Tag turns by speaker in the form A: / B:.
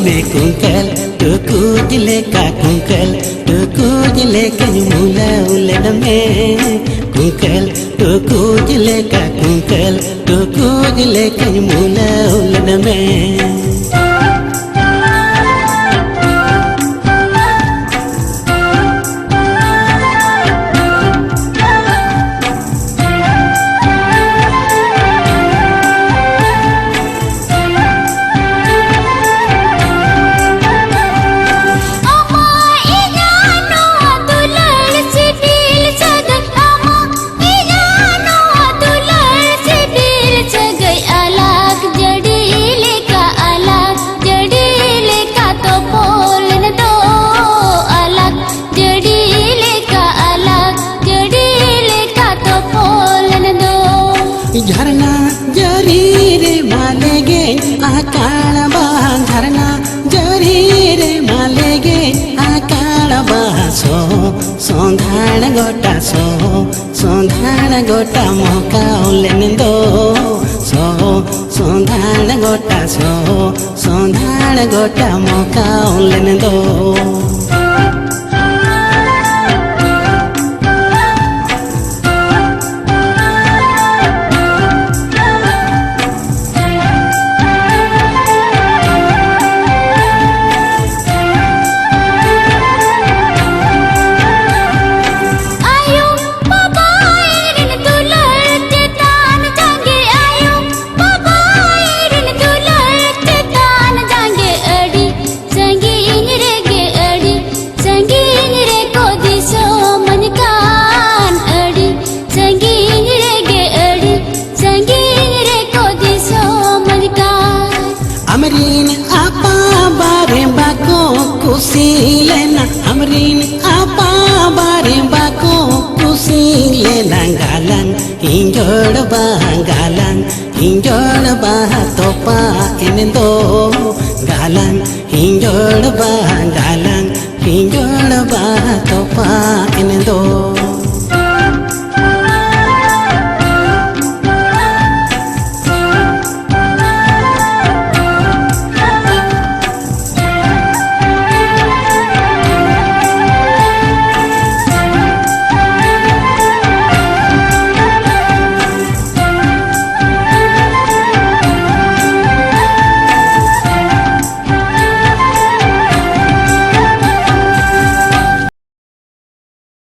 A: में कुंकल टुकु जिले का कुंकल टुकु जिले के मूला उलन में कुंकल टुकु जिले का कुंकल टुकु जिले के मूला उलन में झरना जरी रे माले गे आकाल बा झरना जरी रे माले गे आकाल बा सोंधान गोटा मौका उलन दो सोंधान गोटा मौका उलन दो अमरीन आपा बारे बाको कुसी लेना अमरीन आपा बारे बाको कुसी लेना गालन हिंजोड़ बा तोपा इन दो गालन हिंजोड़ बा